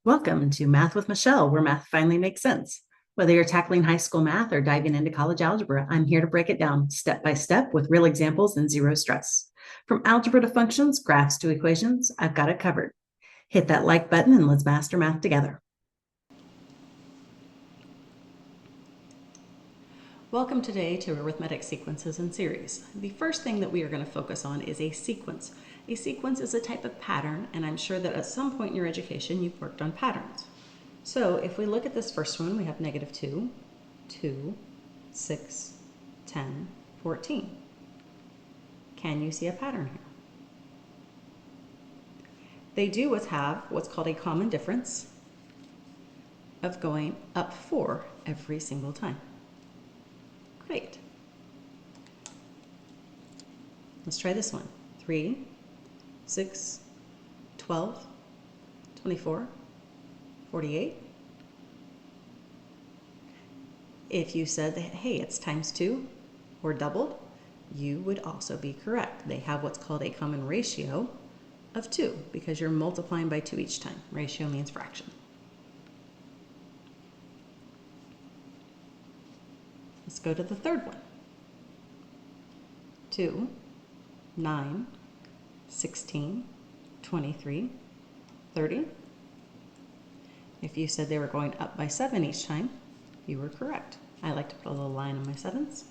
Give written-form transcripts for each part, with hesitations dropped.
Welcome to Math with Michelle, where math finally makes sense. Whether you're tackling high school math or diving into college algebra, I'm here to break it down step by step with real examples and zero stress. From algebra to functions, graphs to equations, I've got it covered. Hit that like button and let's master math together. Welcome today to Arithmetic Sequences and Series. The first thing that we are going to focus on is a sequence. A sequence is a type of pattern, and I'm sure that at some point in your education you've worked on patterns. So if we look at this first one, we have -2, 2, 6, 10, 14. Can you see a pattern here? They do have what's called a common difference of going up 4 every single time. Great. Let's try this one. 3, 6, 12, 24, 48. If you said that, hey, it's times 2 or doubled, you would also be correct. They have what's called a common ratio of 2 because you're multiplying by 2 each time. Ratio means fraction. Let's go to the third one. 2, 9, 16, 23, 30. If you said they were going up by 7 each time, you were correct. I like to put a little line on my 7s.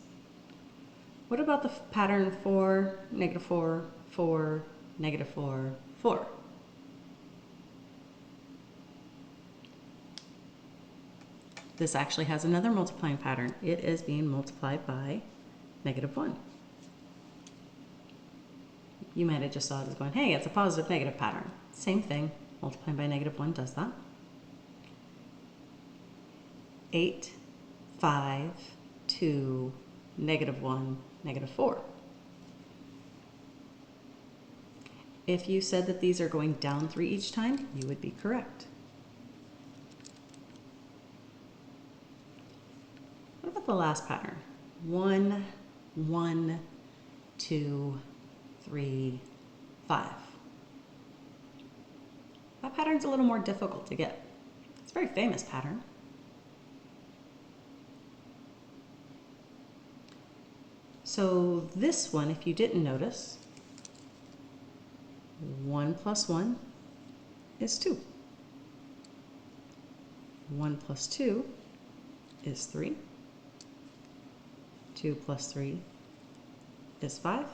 What about the pattern 4, -4, 4, -4, 4? This actually has another multiplying pattern. It is being multiplied by -1. You might have just saw it as going, hey, it's a positive negative pattern. Same thing, multiplying by -1 does that. 8, 5, 2, -1, -4. If you said that these are going down 3 each time, you would be correct. What about the last pattern? 1, 1, 2, 3, 5. That pattern's a little more difficult to get. It's a very famous pattern. So this one, if you didn't notice, 1 plus 1 is 2. 1 plus 2 is 3. 2 plus 3 is 5.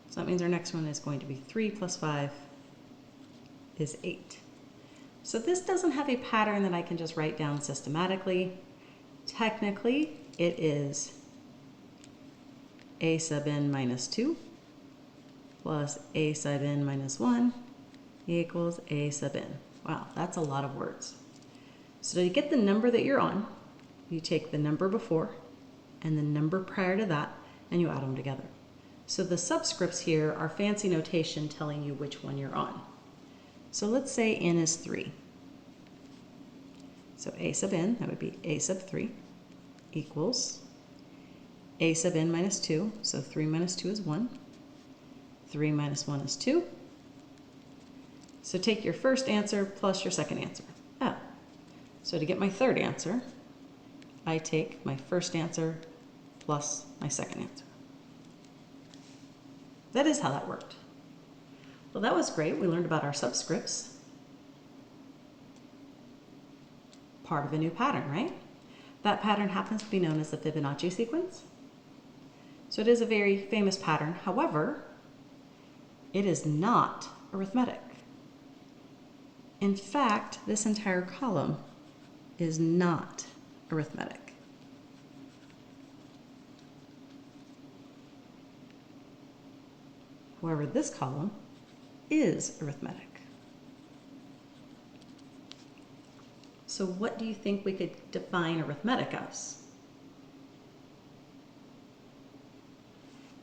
So that means our next one is going to be 3 plus 5 is 8. So this doesn't have a pattern that I can just write down systematically. Technically, it is a sub n minus 2 plus a sub n minus 1 equals a sub n. Wow, that's a lot of words. So to get the number that you're on, you take the number before and the number prior to that, and you add them together. So the subscripts here are fancy notation telling you which one you're on. So let's say n is 3. So a sub n, that would be a sub 3, equals a sub n minus 2. So 3 minus 2 is 1. 3 minus 1 is 2. So take your first answer plus your second answer. Oh. So to get my third answer, I take my first answer plus my second answer. That is how that worked. Well, that was great. We learned about our subscripts. Part of a new pattern, right? That pattern happens to be known as the Fibonacci sequence. So it is a very famous pattern. However, it is not arithmetic. In fact, this entire column is not arithmetic. However, this column is arithmetic. So what do you think we could define arithmetic as?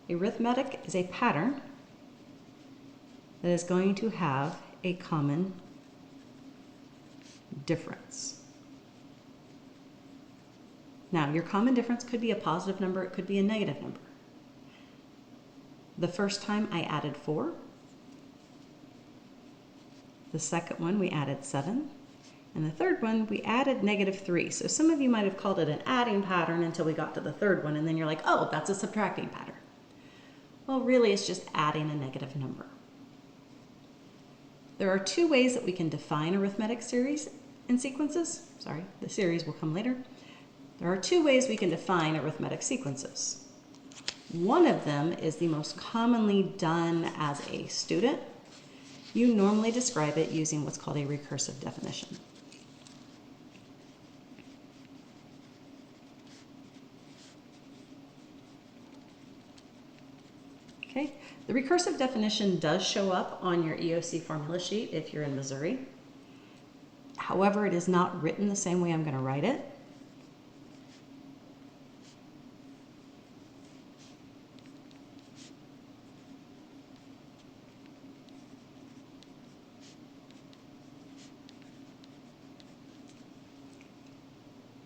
Arithmetic is a pattern that is going to have a common difference. Now, your common difference could be a positive number, it could be a negative number. The first time I added 4. The second one we added 7. And the third one, we added -3. So some of you might have called it an adding pattern until we got to the third one, and then you're like, oh, that's a subtracting pattern. Well, really, it's just adding a negative number. There are two ways that we can define arithmetic series and sequences. Sorry, the series will come later. There are two ways we can define arithmetic sequences. One of them is the most commonly done as a student. You normally describe it using what's called a recursive definition. Okay, the recursive definition does show up on your EOC formula sheet if you're in Missouri. However, it is not written the same way I'm going to write it.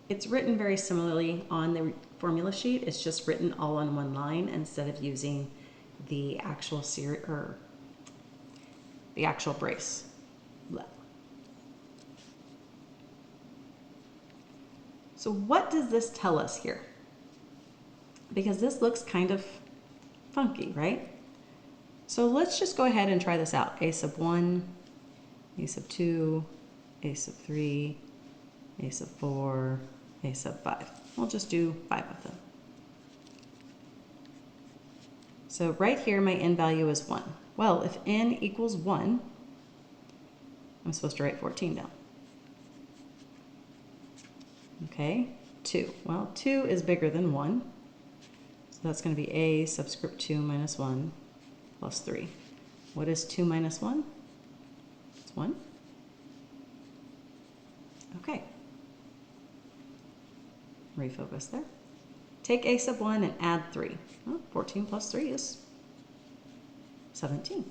It's written very similarly on the formula sheet. It's just written all on one line instead of using the actual series or the actual brace. So what does this tell us here? Because this looks kind of funky, right? So let's just go ahead and try this out. A sub 1, A sub 2, A sub 3, A sub 4, A sub 5. We'll just do 5 of them. So right here, my n value is 1. Well, if n equals 1, I'm supposed to write 14 down. Okay, 2. Well, 2 is bigger than 1. So that's going to be a subscript 2 minus 1 plus 3. What is 2 minus 1? It's 1. Okay. Refocus there. Take a sub 1 and add 3. Well, 14 plus 3 is 17.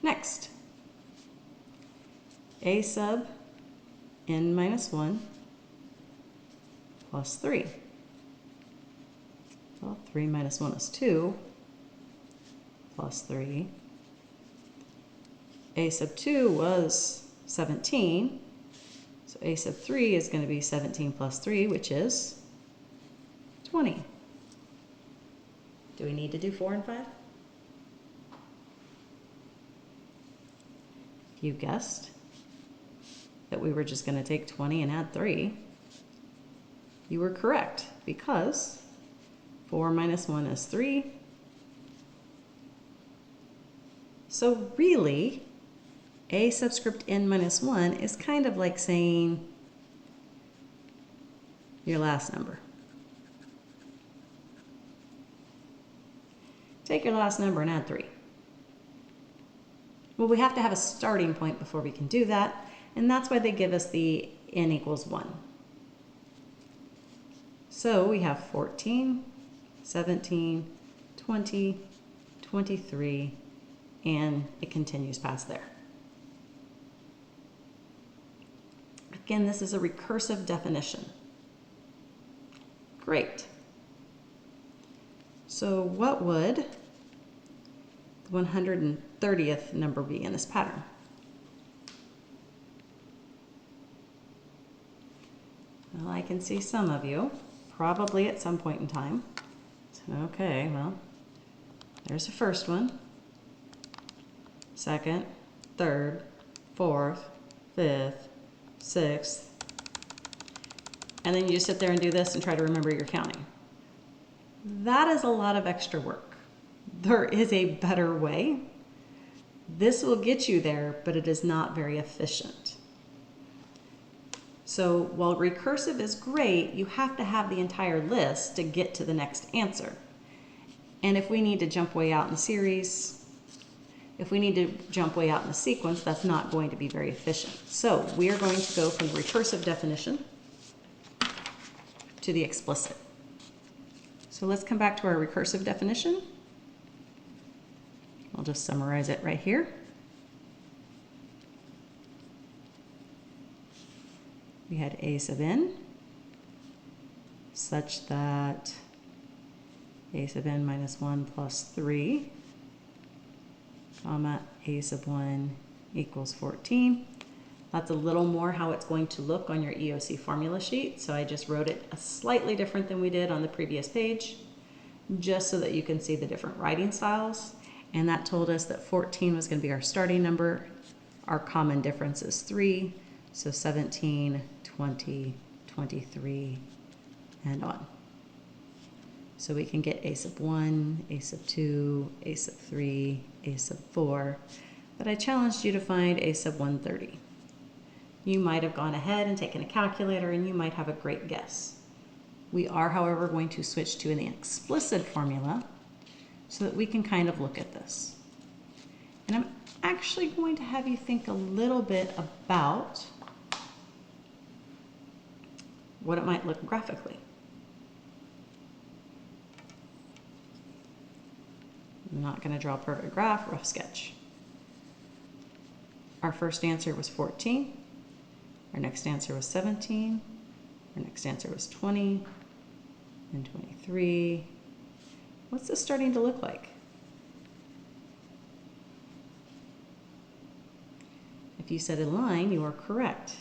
Next, a sub n minus 1 plus 3. Well, 3 minus 1 is 2 plus 3. A sub 2 was 17. So a sub 3 is going to be 17 plus 3, which is 20. Do we need to do 4 and 5? You guessed that we were just going to take 20 and add 3. You were correct, because 4 minus 1 is 3. So really, a subscript n minus 1 is kind of like saying your last number. Take your last number and add 3. Well, we have to have a starting point before we can do that, and that's why they give us the n equals 1. So we have 14, 17, 20, 23, and it continues past there. Again, this is a recursive definition. Great. So what would the 130th number be in this pattern? Well, I can see some of you, probably at some point in time. So, okay, well, there's the first one, second, third, fourth, fifth, sixth, and then you just sit there and do this and try to remember your counting. That is a lot of extra work. There is a better way. This will get you there, but it is not very efficient. So while recursive is great, you have to have the entire list to get to the next answer. And if we need to jump way out in the series, if we need to jump way out in the sequence, that's not going to be very efficient. So we are going to go from the recursive definition to the explicit. So let's come back to our recursive definition. I'll just summarize it right here. We had a sub n such that a sub n minus 1 plus 3, comma, a sub 1 equals 14. That's a little more how it's going to look on your EOC formula sheet. So I just wrote it a slightly different than we did on the previous page, just so that you can see the different writing styles. And that told us that 14 was going to be our starting number. Our common difference is 3. So 17, 20, 23, and on. So we can get a sub 1, a sub 2, a sub 3, a sub 4. But I challenged you to find a sub 130. You might have gone ahead and taken a calculator and you might have a great guess. We are, however, going to switch to an explicit formula so that we can kind of look at this. And I'm actually going to have you think a little bit about what it might look graphically. I'm not going to draw a perfect graph, rough sketch. Our first answer was 14. Our next answer was 17. Our next answer was 20 and 23. What's this starting to look like? If you said a line, you are correct.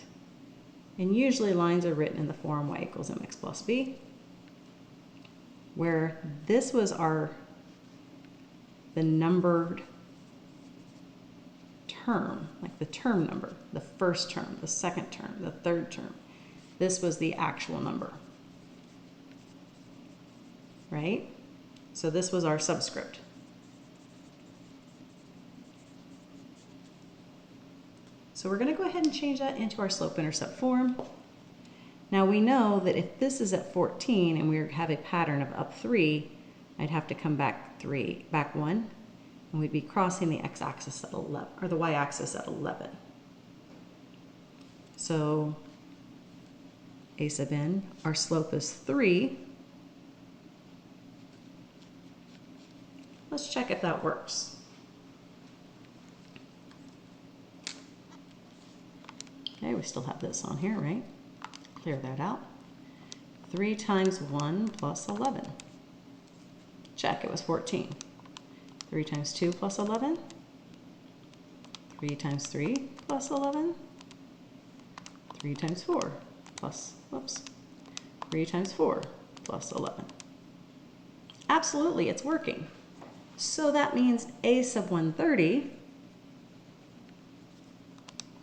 And usually lines are written in the form y equals mx plus b, where this was the numbered term, like the term number, the first term, the second term, the third term. This was the actual number, right? So this was our subscript. So we're going to go ahead and change that into our slope-intercept form. Now we know that if this is at 14 and we have a pattern of up 3, I'd have to come back 1, and we'd be crossing the x-axis at 11, or the y-axis at 11. So a sub n, our slope is 3. Let's check if that works. Okay, we still have this on here, right? Clear that out. 3 times 1 plus 11. Check, it was 14. 3 times 2 plus 11. 3 times 3 plus 11. 3 times 4 plus, whoops, 3 times 4 plus 11. Absolutely, it's working. So that means a sub 130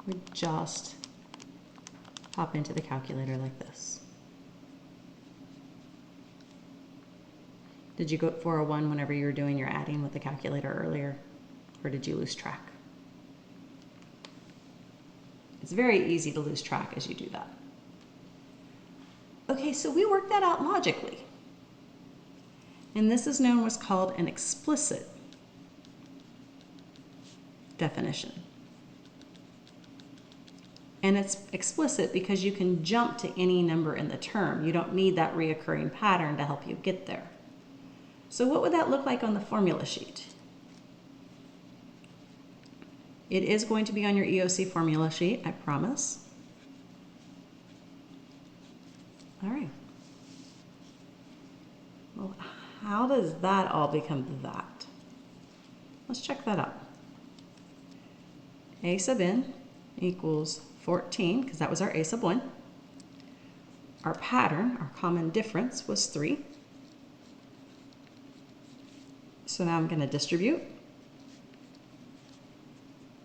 would just pop into the calculator like this. Did you go for a 1 whenever you were doing your adding with the calculator earlier, or did you lose track? It's very easy to lose track as you do that. Okay, so we worked that out logically. And this is known what's called an explicit definition. And it's explicit because you can jump to any number in the term. You don't need that reoccurring pattern to help you get there. So what would that look like on the formula sheet? It is going to be on your EOC formula sheet, I promise. All right. Well, how does that all become that? Let's check that out. A sub n equals 14, because that was our a sub 1. Our pattern, our common difference, was 3. So now I'm going to distribute,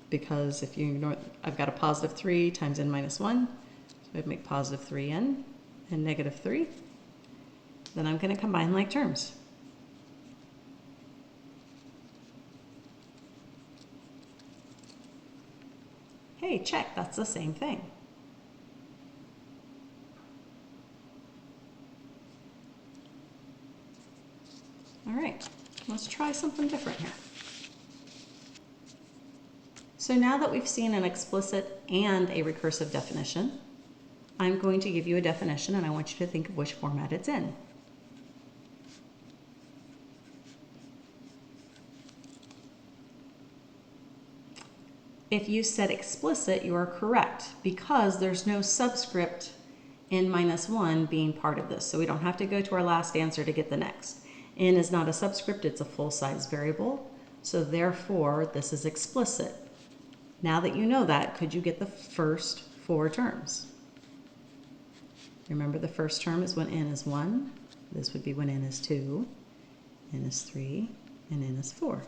because if you ignore, I've got a positive 3 times n minus 1, so I'd make positive 3n and negative 3. Then I'm going to combine like terms. Hey, check, that's the same thing. All right, let's try something different here. So now that we've seen an explicit and a recursive definition, I'm going to give you a definition and I want you to think of which format it's in. If you said explicit, you are correct because there's no subscript n minus 1 being part of this. So we don't have to go to our last answer to get the next. N is not a subscript, it's a full-size variable. So therefore, this is explicit. Now that you know that, could you get the first 4 terms? Remember, the first term is when n is 1. This would be when n is 2, n is 3, and n is 4.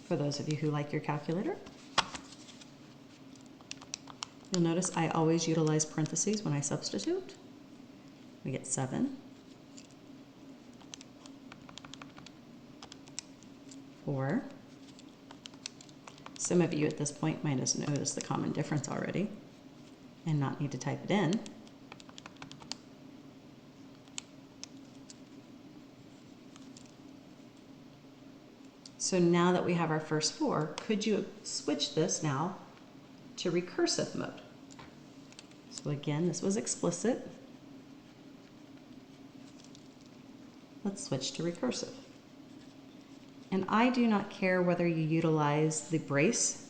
For those of you who like your calculator, you'll notice I always utilize parentheses when I substitute. We get 7, 4. Some of you at this point might have noticed the common difference already and not need to type it in. So now that we have our first 4, could you switch this now to recursive mode? So again, this was explicit. Let's switch to recursive. And I do not care whether you utilize the brace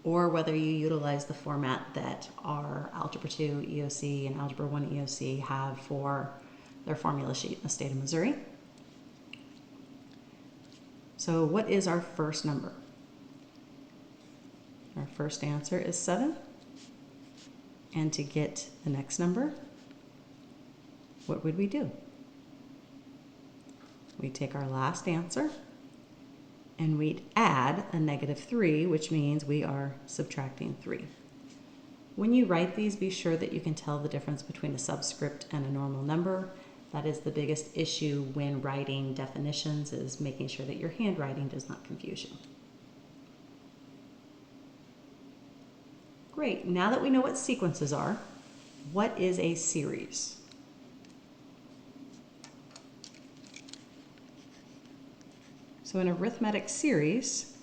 or whether you utilize the format that our Algebra 2 EOC and Algebra 1 EOC have for their formula sheet in the state of Missouri. So what is our first number? Our first answer is 7. And to get the next number, what would we do? We'd take our last answer and we'd add a -3, which means we are subtracting 3. When you write these, be sure that you can tell the difference between a subscript and a normal number. That is the biggest issue when writing definitions, is making sure that your handwriting does not confuse you. Great, now that we know what sequences are, what is a series? So an arithmetic series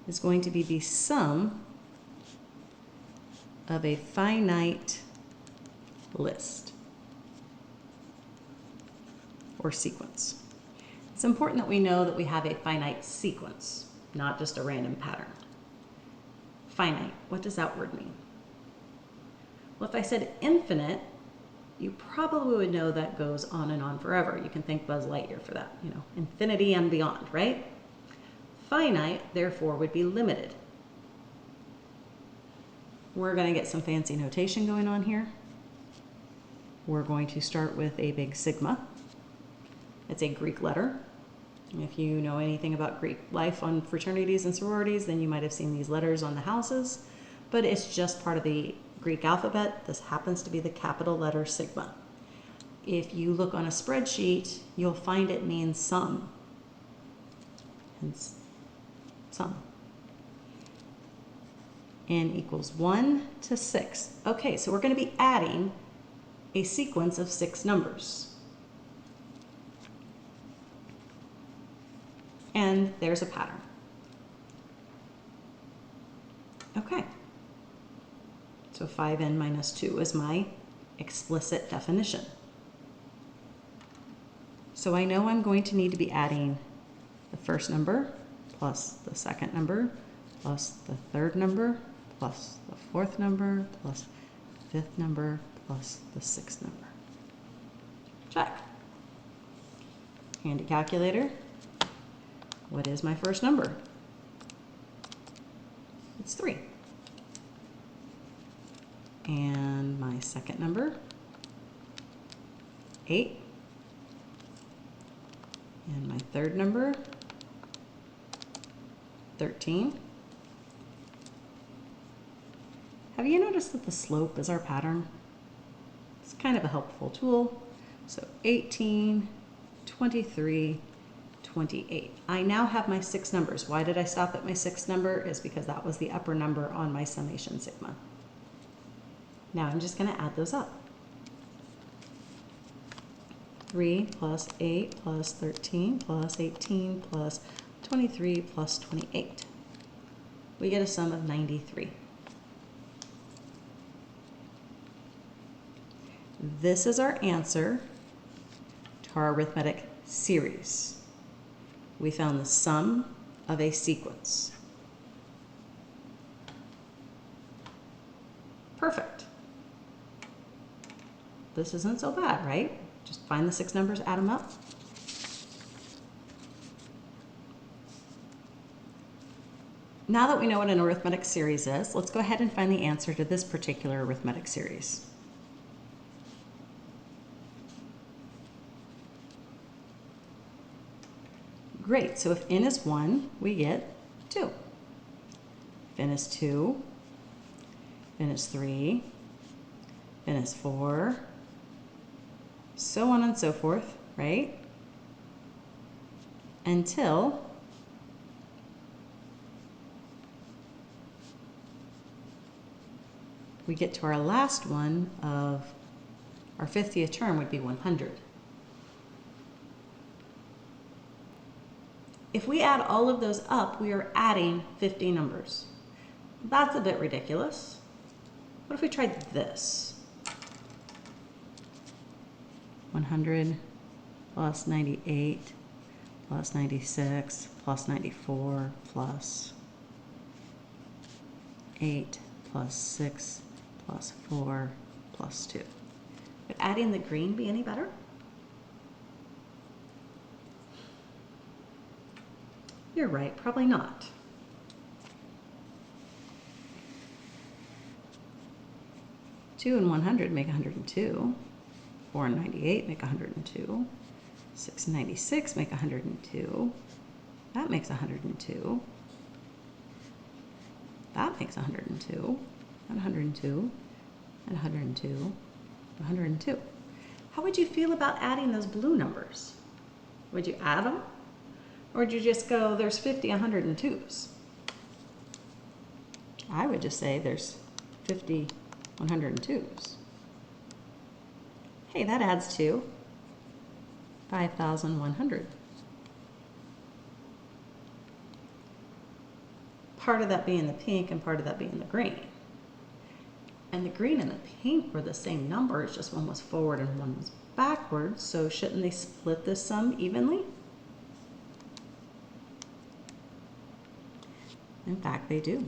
is going to be the sum of a finite list or sequence. It's important that we know that we have a finite sequence, not just a random pattern. Finite, what does that word mean? Well, if I said infinite, you probably would know that goes on and on forever. You can thank Buzz Lightyear for that, infinity and beyond, right? Finite, therefore, would be limited. We're going to get some fancy notation going on here. We're going to start with a big sigma. It's a Greek letter. If you know anything about Greek life on fraternities and sororities, then you might have seen these letters on the houses, but it's just part of the Greek alphabet. This happens to be the capital letter sigma. If you look on a spreadsheet, you'll find it means sum. Hence, sum. N equals 1 to 6. Okay, so we're going to be adding a sequence of 6 numbers. And there's a pattern. Okay. So 5n minus 2 is my explicit definition. So I know I'm going to need to be adding the first number plus the second number plus the third number plus the fourth number plus the fifth number plus the sixth number. Check. Handy calculator. What is my first number? It's 3. And my second number, 8. And my third number, 13. Have you noticed that the slope is our pattern? It's kind of a helpful tool. So 18, 23, 28. I now have my 6 numbers. Why did I stop at my 6th number? Is because that was the upper number on my summation sigma. Now I'm just going to add those up. 3 plus 8 plus 13 plus 18 plus 23 plus 28. We get a sum of 93. This is our answer to our arithmetic series. We found the sum of a sequence. Perfect. This isn't so bad, right? Just find the 6 numbers, add them up. Now that we know what an arithmetic series is, let's go ahead and find the answer to this particular arithmetic series. Great, so if n is 1, we get 2. If n is 2, if n is 3, if n is 4, so on and so forth, right? Until we get to our last one of our 50th term would be 100. If we add all of those up, we are adding 50 numbers. That's a bit ridiculous. What if we tried this? 100 plus 98 plus 96 plus 94 plus 8 plus 6 plus 4 plus 2. Would adding the green be any better? You're right, probably not. Two and 100 make 102. 4 and 98 make 102. 6 and 96 make 102. That makes 102. That makes 102. And 102. And 102. 102. How would you feel about adding those blue numbers? Would you add them? Or would you just go, there's 50 102s? I would just say there's 50 102s. Hey, that adds to 5,100. Part of that being the pink and part of that being the green. And the green and the pink were the same numbers, just one was forward and one was backwards, so shouldn't they split this sum evenly? In fact, they do.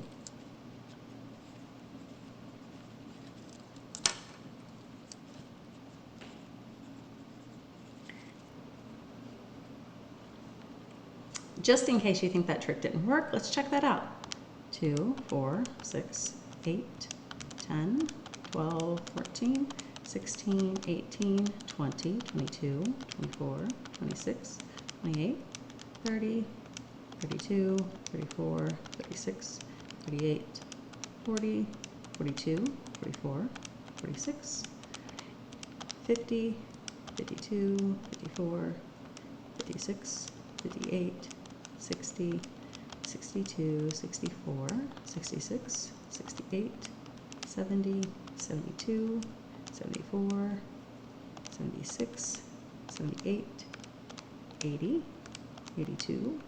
Just in case you think that trick didn't work, let's check that out. 2, 4, 6, 8, 10, 12, 14, 16, 18, 20, 22, 24, 26, 28, 30, 32, 34, 36, 38, 40, 42, 44, 46, 50, 52, 54, 56, 58, 60, 62, 64, 66, 68, 70, 72, 74, 76, 78, 80, 82,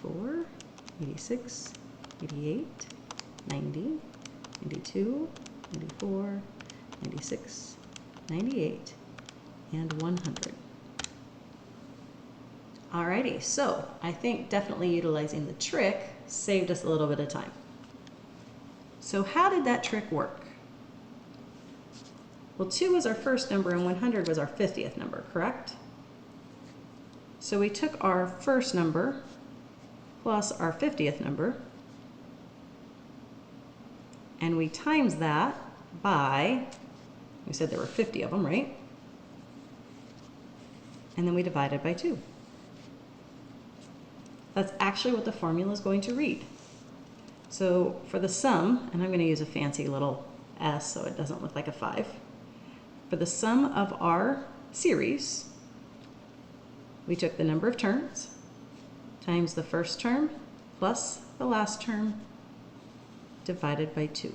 84, 86, 88, 90, 92, 94, 96, 98, and 100. Alrighty, so I think definitely utilizing the trick saved us a little bit of time. So how did that trick work? Well, 2 was our first number and 100 was our 50th number, correct? So we took our first number plus our 50th number and we times that by, we said there were 50 of them, right? And then we divided by 2. That's actually what the formula is going to read. So for the sum, and I'm going to use a fancy little s so it doesn't look like a 5. For the sum of our series, we took the number of terms times the first term plus the last term divided by 2.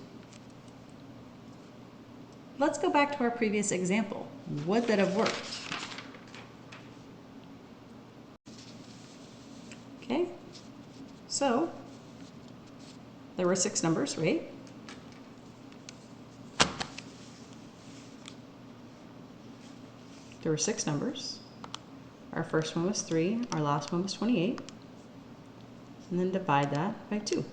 Let's go back to our previous example. Would that have worked? Okay, so there were 6 numbers, right? There were 6 numbers. Our first one was 3, our last one was 28, and then divide that by 2.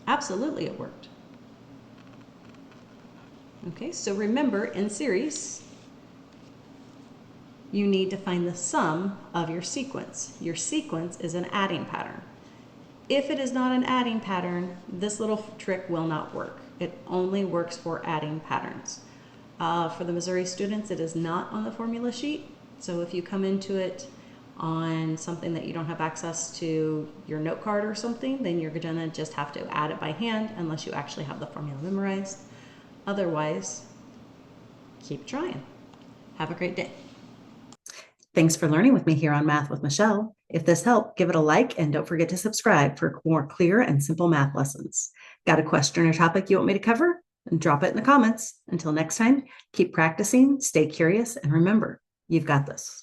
Absolutely it worked. Okay, so remember in series, you need to find the sum of your sequence. Your sequence is an adding pattern. If it is not an adding pattern, this little trick will not work. It only works for adding patterns. For the Missouri students, it is not on the formula sheet. So if you come into it on something that you don't have access to your note card or something, then you're gonna just have to add it by hand unless you actually have the formula memorized. Otherwise, keep trying. Have a great day. Thanks for learning with me here on Math with Michelle. If this helped, give it a like and don't forget to subscribe for more clear and simple math lessons. Got a question or topic you want me to cover? Drop it in the comments. Until next time, keep practicing, stay curious, and remember, you've got this.